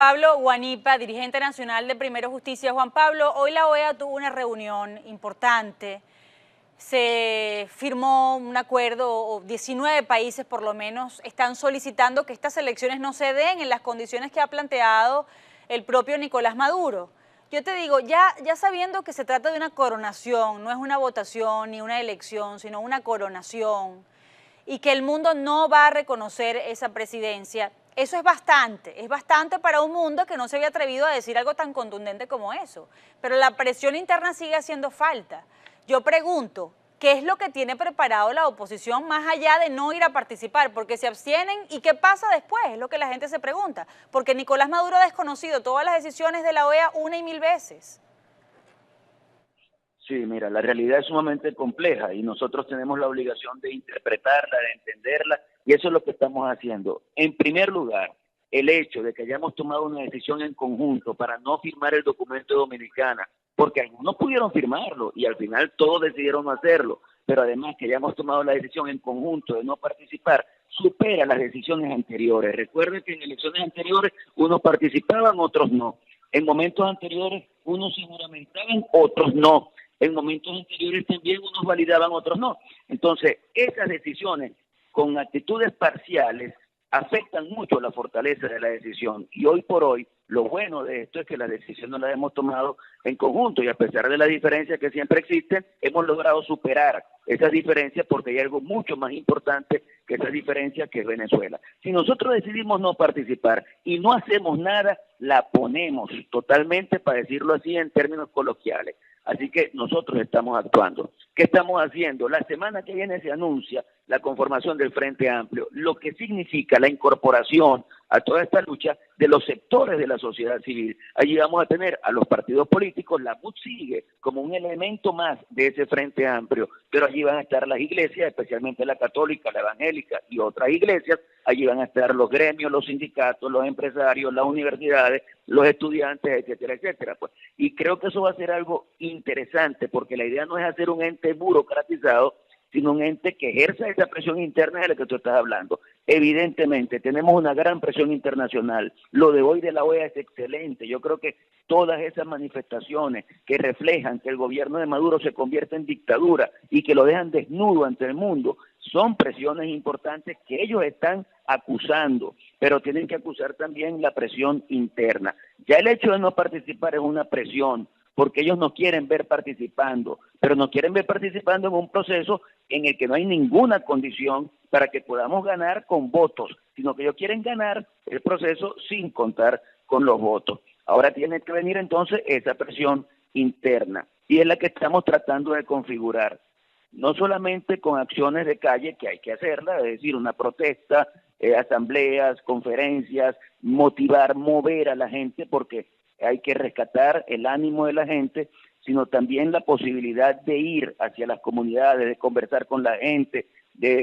Pablo Guanipa, dirigente nacional de Primero Justicia. Juan Pablo, hoy la OEA tuvo una reunión importante. Se firmó un acuerdo, 19 países por lo menos están solicitando que estas elecciones no se den en las condiciones que ha planteado el propio Nicolás Maduro. Yo te digo, ya sabiendo que se trata de una coronación, no es una votación ni una elección, sino una coronación, y que el mundo no va a reconocer esa presidencia, eso es bastante para un mundo que no se había atrevido a decir algo tan contundente como eso. Pero la presión interna sigue haciendo falta. Yo pregunto, ¿qué es lo que tiene preparado la oposición más allá de no ir a participar? Porque se abstienen y ¿qué pasa después? Es lo que la gente se pregunta. Porque Nicolás Maduro ha desconocido todas las decisiones de la OEA una y mil veces. Sí, mira, la realidad es sumamente compleja y nosotros tenemos la obligación de interpretarla, de entenderla, y eso es lo que estamos haciendo. En primer lugar, el hecho de que hayamos tomado una decisión en conjunto para no firmar el documento de Dominicana, porque algunos pudieron firmarlo y al final todos decidieron no hacerlo, pero además que hayamos tomado la decisión en conjunto de no participar, supera las decisiones anteriores. Recuerden que en elecciones anteriores unos participaban, otros no. En momentos anteriores unos se juramentaban, otros no. En momentos anteriores también unos validaban, otros no. Entonces, esas decisiones con actitudes parciales afectan mucho la fortaleza de la decisión. Y hoy por hoy, lo bueno de esto es que la decisión no la hemos tomado en conjunto y a pesar de las diferencias que siempre existen, hemos logrado superar esas diferencias porque hay algo mucho más importante que esas diferencias, que es Venezuela. Si nosotros decidimos no participar y no hacemos nada, la ponemos totalmente, para decirlo así en términos coloquiales. Así que nosotros estamos actuando. ¿Qué estamos haciendo? La semana que viene se anuncia la conformación del Frente Amplio, lo que significa la incorporación a toda esta lucha de los sectores de la sociedad civil. Allí vamos a tener a los partidos políticos, la MUD sigue como un elemento más de ese Frente Amplio, pero allí van a estar las iglesias, especialmente la católica, la evangélica y otras iglesias. Allí van a estar los gremios, los sindicatos, los empresarios, las universidades, los estudiantes, etcétera, etcétera. Pues. Y creo que eso va a ser algo interesante, porque la idea no es hacer un ente burocratizado, sino un ente que ejerza esa presión interna de la que tú estás hablando. Evidentemente, tenemos una gran presión internacional. Lo de hoy de la OEA es excelente. Yo creo que todas esas manifestaciones que reflejan que el gobierno de Maduro se convierte en dictadura y que lo dejan desnudo ante el mundo, son presiones importantes que ellos están acusando, pero tienen que acusar también la presión interna. Ya el hecho de no participar es una presión, porque ellos nos quieren ver participando, pero nos quieren ver participando en un proceso en el que no hay ninguna condición para que podamos ganar con votos, sino que ellos quieren ganar el proceso sin contar con los votos. Ahora tiene que venir entonces esa presión interna, y es la que estamos tratando de configurar, no solamente con acciones de calle, que hay que hacerla, es decir, una protesta, asambleas, conferencias, motivar, mover a la gente, porque hay que rescatar el ánimo de la gente, sino también la posibilidad de ir hacia las comunidades, de conversar con la gente.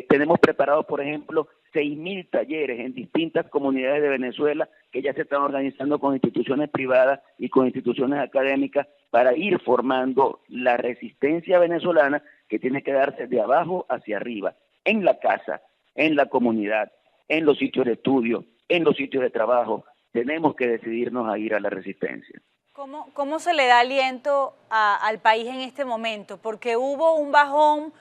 Tenemos preparados, por ejemplo, 6.000 talleres en distintas comunidades de Venezuela que ya se están organizando con instituciones privadas y con instituciones académicas para ir formando la resistencia venezolana, que tiene que darse de abajo hacia arriba, en la casa, en la comunidad, en los sitios de estudio, en los sitios de trabajo. Tenemos que decidirnos a ir a la resistencia. ¿Cómo se le da aliento al país en este momento? Porque hubo un bajón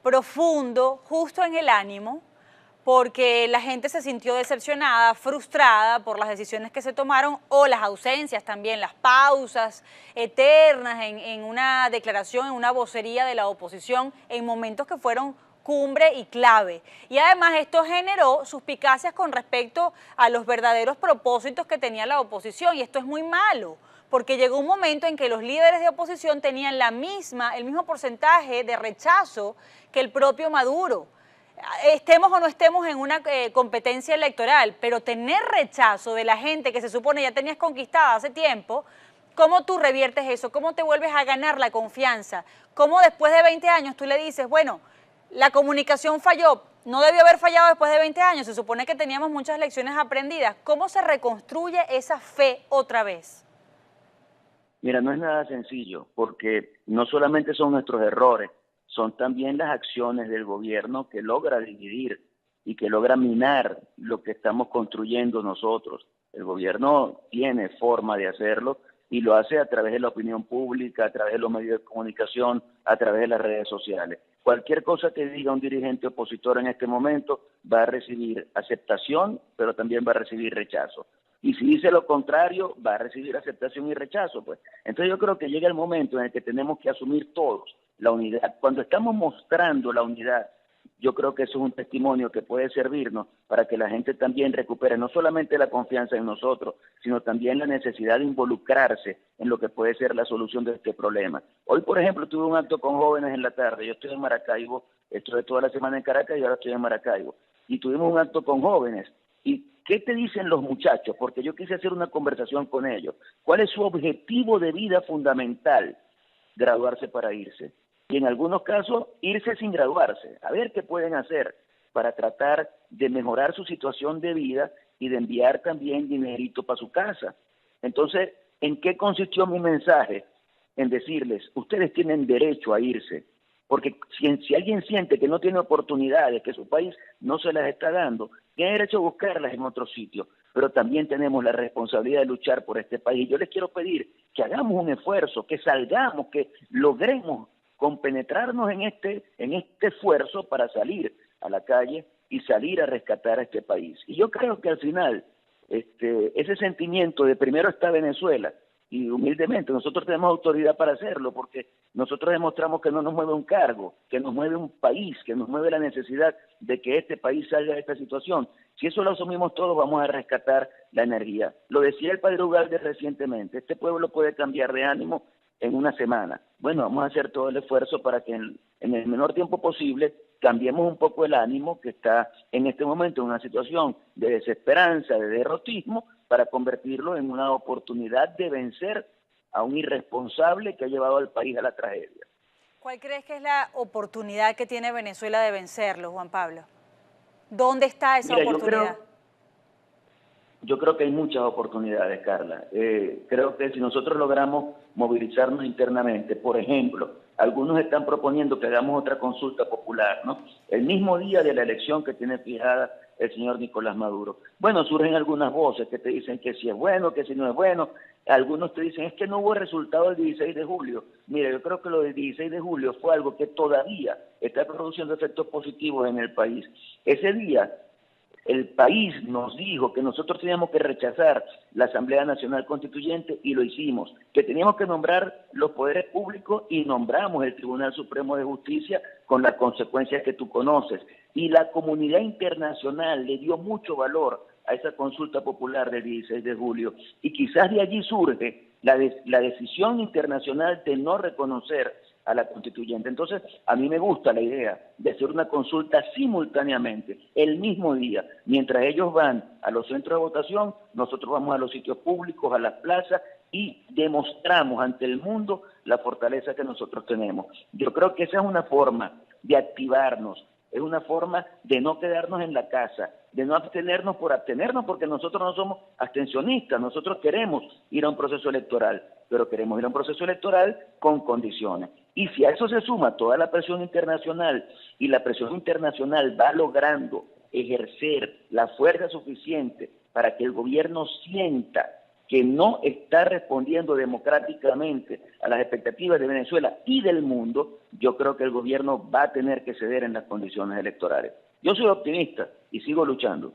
profundo justo en el ánimo, porque la gente se sintió decepcionada, frustrada por las decisiones que se tomaron o las ausencias también, las pausas eternas en una declaración, en una vocería de la oposición en momentos que fueron cumbre y clave. Y además esto generó suspicacias con respecto a los verdaderos propósitos que tenía la oposición, y esto es muy malo, porque llegó un momento en que los líderes de oposición tenían el mismo porcentaje de rechazo que el propio Maduro. Estemos o no estemos en una competencia electoral, pero tener rechazo de la gente que se supone ya tenías conquistada hace tiempo, ¿cómo tú reviertes eso? ¿Cómo te vuelves a ganar la confianza? ¿Cómo después de 20 años tú le dices, bueno, la comunicación falló, no debió haber fallado después de 20 años, se supone que teníamos muchas lecciones aprendidas? ¿Cómo se reconstruye esa fe otra vez? Mira, no es nada sencillo, porque no solamente son nuestros errores, son también las acciones del gobierno que logra dividir y que logra minar lo que estamos construyendo nosotros. El gobierno tiene forma de hacerlo y lo hace a través de la opinión pública, a través de los medios de comunicación, a través de las redes sociales. Cualquier cosa que diga un dirigente opositor en este momento va a recibir aceptación, pero también va a recibir rechazo. Y si dice lo contrario, va a recibir aceptación y rechazo, pues. Entonces yo creo que llega el momento en el que tenemos que asumir todos la unidad. Cuando estamos mostrando la unidad, yo creo que eso es un testimonio que puede servirnos para que la gente también recupere no solamente la confianza en nosotros, sino también la necesidad de involucrarse en lo que puede ser la solución de este problema. Hoy, por ejemplo, tuve un acto con jóvenes en la tarde. Yo estoy en Maracaibo, estuve toda la semana en Caracas y ahora estoy en Maracaibo. Y tuvimos un acto con jóvenes. ¿Y qué te dicen los muchachos? Porque yo quise hacer una conversación con ellos. ¿Cuál es su objetivo de vida fundamental? Graduarse para irse. Y en algunos casos, irse sin graduarse. A ver qué pueden hacer para tratar de mejorar su situación de vida y de enviar también dinerito para su casa. Entonces, ¿en qué consistió mi mensaje? En decirles, ustedes tienen derecho a irse. Porque si alguien siente que no tiene oportunidades, que su país no se las está dando, tiene derecho a buscarlas en otro sitio. Pero también tenemos la responsabilidad de luchar por este país. Yo les quiero pedir que hagamos un esfuerzo, que salgamos, que logremos compenetrarnos en este esfuerzo para salir a la calle y salir a rescatar a este país. Y yo creo que al final, ese sentimiento de primero está Venezuela, y humildemente nosotros tenemos autoridad para hacerlo, porque nosotros demostramos que no nos mueve un cargo, que nos mueve un país, que nos mueve la necesidad de que este país salga de esta situación. Si eso lo asumimos todos, vamos a rescatar la energía. Lo decía el padre Ugalde recientemente, este pueblo puede cambiar de ánimo en una semana. Bueno, vamos a hacer todo el esfuerzo para que en el menor tiempo posible cambiemos un poco el ánimo que está en este momento en una situación de desesperanza, de derrotismo, para convertirlo en una oportunidad de vencer a un irresponsable que ha llevado al país a la tragedia. ¿Cuál crees que es la oportunidad que tiene Venezuela de vencerlo, Juan Pablo? ¿Dónde está esa oportunidad? Yo creo que hay muchas oportunidades, Carla. Creo que si nosotros logramos movilizarnos internamente, por ejemplo, algunos están proponiendo que hagamos otra consulta popular, ¿no? El mismo día de la elección que tiene fijada el señor Nicolás Maduro. Bueno, surgen algunas voces que te dicen que si es bueno, que si no es bueno. Algunos te dicen, es que no hubo resultado el 16 de julio. Mira, yo creo que lo del 16 de julio fue algo que todavía está produciendo efectos positivos en el país. Ese día el país nos dijo que nosotros teníamos que rechazar la Asamblea Nacional Constituyente y lo hicimos, que teníamos que nombrar los poderes públicos y nombramos el Tribunal Supremo de Justicia con las consecuencias que tú conoces. Y la comunidad internacional le dio mucho valor a esa consulta popular del 16 de julio y quizás de allí surge la decisión internacional de no reconocer a la constituyente. Entonces, a mí me gusta la idea de hacer una consulta simultáneamente, el mismo día. Mientras ellos van a los centros de votación, nosotros vamos a los sitios públicos, a las plazas, y demostramos ante el mundo la fortaleza que nosotros tenemos. Yo creo que esa es una forma de activarnos, es una forma de no quedarnos en la casa, de no abstenernos por abstenernos, porque nosotros no somos abstencionistas, nosotros queremos ir a un proceso electoral, pero queremos ir a un proceso electoral con condiciones. Y si a eso se suma toda la presión internacional, y la presión internacional va logrando ejercer la fuerza suficiente para que el gobierno sienta que no está respondiendo democráticamente a las expectativas de Venezuela y del mundo, yo creo que el gobierno va a tener que ceder en las condiciones electorales. Yo soy optimista y sigo luchando.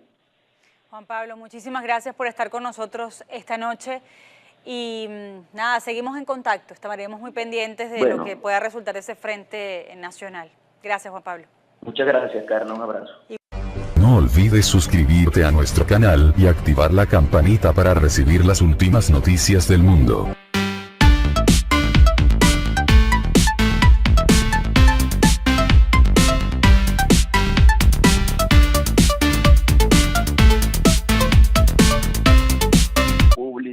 Juan Pablo, muchísimas gracias por estar con nosotros esta noche. Y nada, seguimos en contacto, estaremos muy pendientes de lo que pueda resultar ese frente nacional. Gracias, Juan Pablo. Muchas gracias, Carla, un abrazo. No olvides suscribirte a nuestro canal y activar la campanita para recibir las últimas noticias del mundo.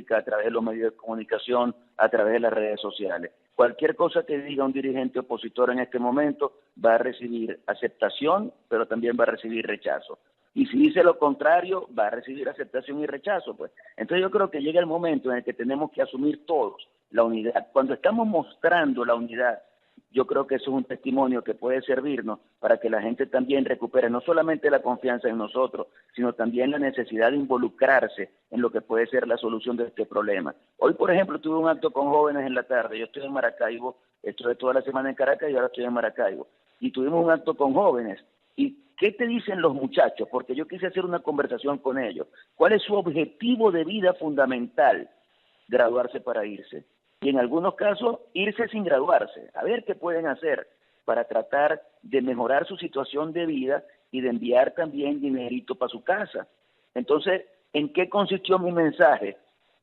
A través de los medios de comunicación, a través de las redes sociales. Cualquier cosa que diga un dirigente opositor en este momento va a recibir aceptación, pero también va a recibir rechazo. Y si dice lo contrario, va a recibir aceptación y rechazo, pues. Entonces yo creo que llega el momento en el que tenemos que asumir todos la unidad. Cuando estamos mostrando la unidad, yo creo que eso es un testimonio que puede servirnos para que la gente también recupere no solamente la confianza en nosotros, sino también la necesidad de involucrarse en lo que puede ser la solución de este problema. Hoy, por ejemplo, tuve un acto con jóvenes en la tarde. Yo estoy en Maracaibo, estuve toda la semana en Caracas y ahora estoy en Maracaibo. Y tuvimos un acto con jóvenes. ¿Y qué te dicen los muchachos? Porque yo quise hacer una conversación con ellos. ¿Cuál es su objetivo de vida fundamental? Graduarse para irse. Y en algunos casos, irse sin graduarse. A ver qué pueden hacer para tratar de mejorar su situación de vida y de enviar también dinerito para su casa. Entonces, ¿en qué consistió mi mensaje?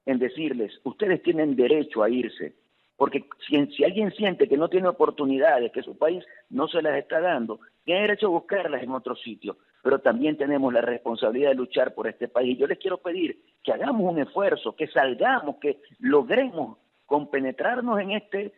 En decirles, ustedes tienen derecho a irse. Porque si alguien siente que no tiene oportunidades, que su país no se las está dando, tiene derecho a buscarlas en otro sitio. Pero también tenemos la responsabilidad de luchar por este país. Yo les quiero pedir que hagamos un esfuerzo, que salgamos, que logremos compenetrarnos en este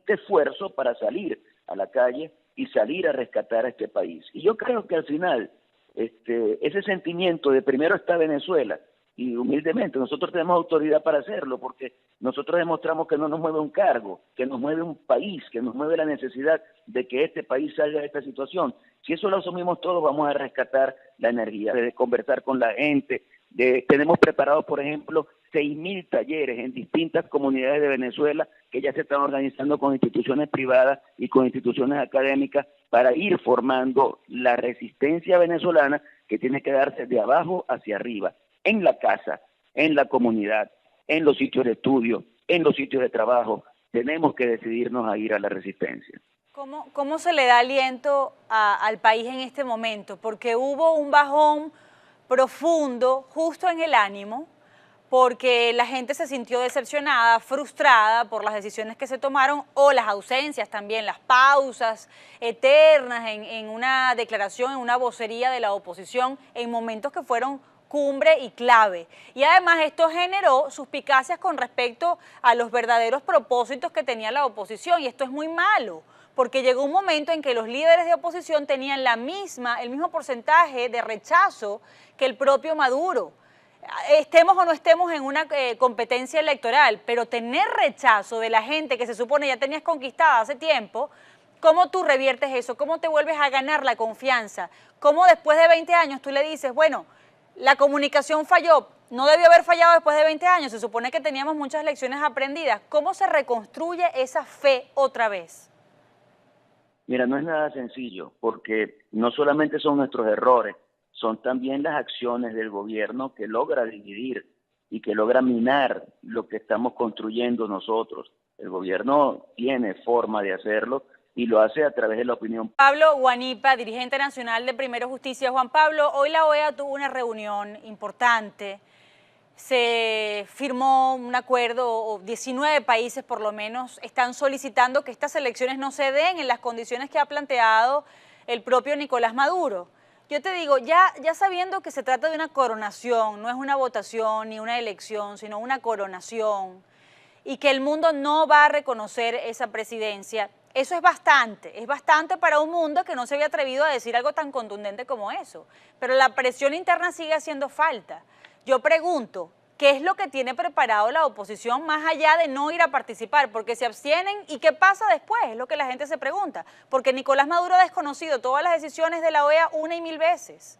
esfuerzo para salir a la calle y salir a rescatar a este país. Y yo creo que al final, ese sentimiento de primero está Venezuela, y humildemente nosotros tenemos autoridad para hacerlo, porque nosotros demostramos que no nos mueve un cargo, que nos mueve un país, que nos mueve la necesidad de que este país salga de esta situación. Si eso lo asumimos todos, vamos a rescatar la energía, de conversar con la gente. Tenemos preparados, por ejemplo, 6.000 talleres en distintas comunidades de Venezuela que ya se están organizando con instituciones privadas y con instituciones académicas para ir formando la resistencia venezolana que tiene que darse de abajo hacia arriba, en la casa, en la comunidad, en los sitios de estudio, en los sitios de trabajo. Tenemos que decidirnos a ir a la resistencia. ¿Cómo se le da aliento al país en este momento? Porque hubo un bajón profundo justo en el ánimo, porque la gente se sintió decepcionada, frustrada por las decisiones que se tomaron o las ausencias también, las pausas eternas en una declaración, en una vocería de la oposición en momentos que fueron cumbre y clave. Y además esto generó suspicacias con respecto a los verdaderos propósitos que tenía la oposición, y esto es muy malo, porque llegó un momento en que los líderes de oposición tenían el mismo porcentaje de rechazo que el propio Maduro. Estemos o no estemos en una competencia electoral, pero tener rechazo de la gente que se supone ya tenías conquistada hace tiempo, ¿cómo tú reviertes eso? ¿Cómo te vuelves a ganar la confianza? ¿Cómo después de 20 años tú le dices, bueno, la comunicación falló, no debió haber fallado después de 20 años, se supone que teníamos muchas lecciones aprendidas? ¿Cómo se reconstruye esa fe otra vez? Mira, no es nada sencillo, porque no solamente son nuestros errores, son también las acciones del gobierno que logra dividir y que logra minar lo que estamos construyendo nosotros. El gobierno tiene forma de hacerlo y lo hace a través de la opinión. Pablo Guanipa, dirigente nacional de Primero Justicia. Juan Pablo, hoy la OEA tuvo una reunión importante. Se firmó un acuerdo, 19 países por lo menos están solicitando que estas elecciones no se den en las condiciones que ha planteado el propio Nicolás Maduro. Yo te digo, ya sabiendo que se trata de una coronación, no es una votación ni una elección, sino una coronación, y que el mundo no va a reconocer esa presidencia, eso es bastante para un mundo que no se había atrevido a decir algo tan contundente como eso. Pero la presión interna sigue haciendo falta. Yo pregunto, ¿qué es lo que tiene preparado la oposición más allá de no ir a participar? Porque se abstienen, ¿y qué pasa después? Es lo que la gente se pregunta. Porque Nicolás Maduro ha desconocido todas las decisiones de la OEA una y mil veces.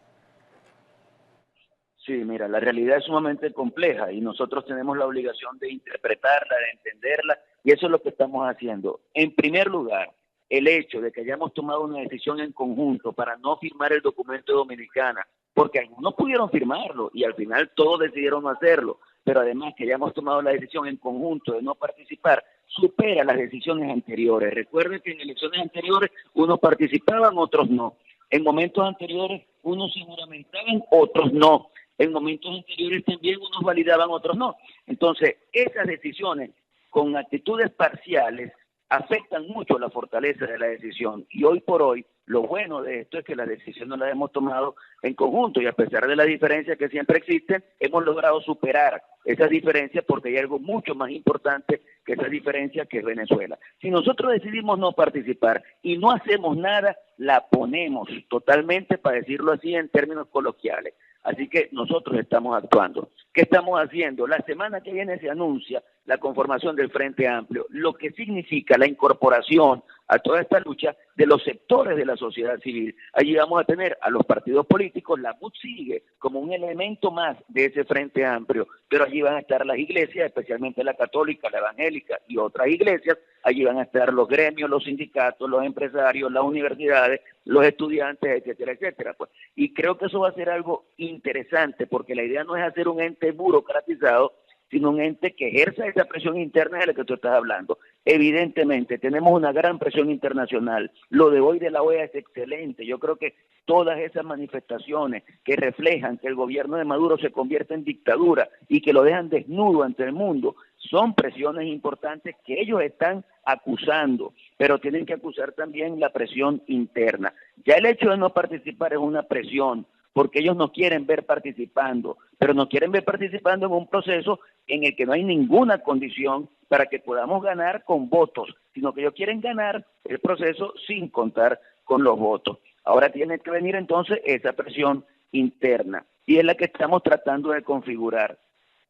Sí, mira, la realidad es sumamente compleja y nosotros tenemos la obligación de interpretarla, de entenderla, y eso es lo que estamos haciendo. En primer lugar, el hecho de que hayamos tomado una decisión en conjunto para no firmar el documento de Dominicana, porque algunos pudieron firmarlo y al final todos decidieron no hacerlo, pero además que hayamos tomado la decisión en conjunto de no participar, supera las decisiones anteriores. Recuerden que en elecciones anteriores unos participaban, otros no. En momentos anteriores unos se juramentaban, otros no. En momentos anteriores también unos validaban, otros no. Entonces, esas decisiones con actitudes parciales afectan mucho la fortaleza de la decisión. Y hoy por hoy, lo bueno de esto es que la decisión no la hemos tomado en conjunto y a pesar de las diferencias que siempre existen, hemos logrado superar esas diferencias porque hay algo mucho más importante que esa diferencia, que es Venezuela. Si nosotros decidimos no participar y no hacemos nada, la ponemos totalmente, para decirlo así en términos coloquiales. Así que nosotros estamos actuando. ¿Qué estamos haciendo? La semana que viene se anuncia la conformación del Frente Amplio, lo que significa la incorporación a toda esta lucha de los sectores de la sociedad civil. Allí vamos a tener a los partidos políticos, la MUD sigue como un elemento más de ese Frente Amplio, pero allí van a estar las iglesias, especialmente la católica, la evangélica y otras iglesias, allí van a estar los gremios, los sindicatos, los empresarios, las universidades, los estudiantes, etcétera, etcétera. Pues. Y creo que eso va a ser algo interesante, porque la idea no es hacer un ente burocratizado, sino un ente que ejerza esa presión interna de la que tú estás hablando. Evidentemente, tenemos una gran presión internacional. Lo de hoy de la OEA es excelente. Yo creo que todas esas manifestaciones que reflejan que el gobierno de Maduro se convierte en dictadura y que lo dejan desnudo ante el mundo, son presiones importantes que ellos están acusando, pero tienen que acusar también la presión interna. Ya el hecho de no participar es una presión, porque ellos nos quieren ver participando, pero nos quieren ver participando en un proceso en el que no hay ninguna condición para que podamos ganar con votos, sino que ellos quieren ganar el proceso sin contar con los votos. Ahora tiene que venir entonces esa presión interna, y es la que estamos tratando de configurar,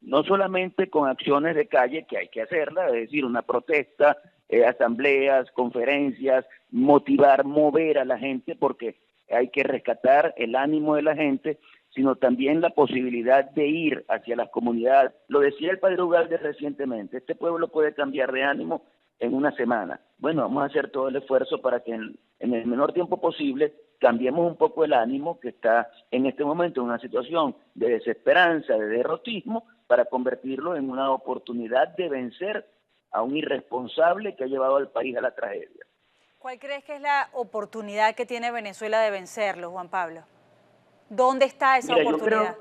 no solamente con acciones de calle, que hay que hacerla, es decir, una protesta, asambleas, conferencias, motivar, mover a la gente, porque hay que rescatar el ánimo de la gente, sino también la posibilidad de ir hacia las comunidades. Lo decía el padre Ugalde recientemente, este pueblo puede cambiar de ánimo en una semana. Bueno, vamos a hacer todo el esfuerzo para que en el menor tiempo posible cambiemos un poco el ánimo que está en este momento en una situación de desesperanza, de derrotismo, para convertirlo en una oportunidad de vencer a un irresponsable que ha llevado al país a la tragedia. ¿Cuál crees que es la oportunidad que tiene Venezuela de vencerlo, Juan Pablo? ¿Dónde está esa oportunidad?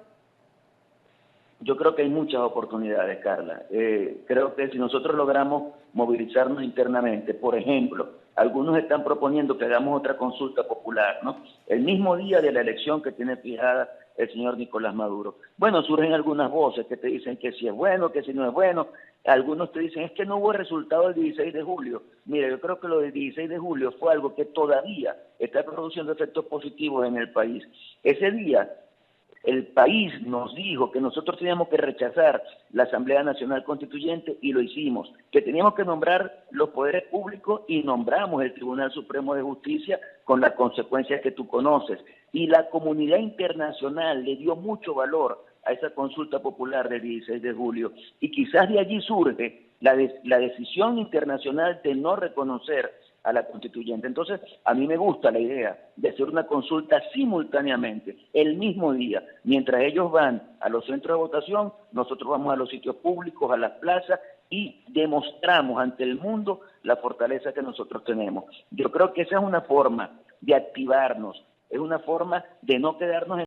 Yo creo que hay muchas oportunidades, Carla. Creo que si nosotros logramos movilizarnos internamente, por ejemplo, algunos están proponiendo que hagamos otra consulta popular, ¿no? El mismo día de la elección que tiene fijada el señor Nicolás Maduro. Bueno, surgen algunas voces que te dicen que si es bueno, que si no es bueno. Algunos te dicen, es que no hubo resultado el 16 de julio. Mira, yo creo que lo del 16 de julio fue algo que todavía está produciendo efectos positivos en el país. Ese día, el país nos dijo que nosotros teníamos que rechazar la Asamblea Nacional Constituyente y lo hicimos, que teníamos que nombrar los poderes públicos y nombramos el Tribunal Supremo de Justicia con las consecuencias que tú conoces. Y la comunidad internacional le dio mucho valor a esa consulta popular del 16 de julio y quizás de allí surge la decisión internacional de no reconocer a la constituyente. Entonces, a mí me gusta la idea de hacer una consulta simultáneamente, el mismo día. Mientras ellos van a los centros de votación, nosotros vamos a los sitios públicos, a las plazas, y demostramos ante el mundo la fortaleza que nosotros tenemos. Yo creo que esa es una forma de activarnos, es una forma de no quedarnos en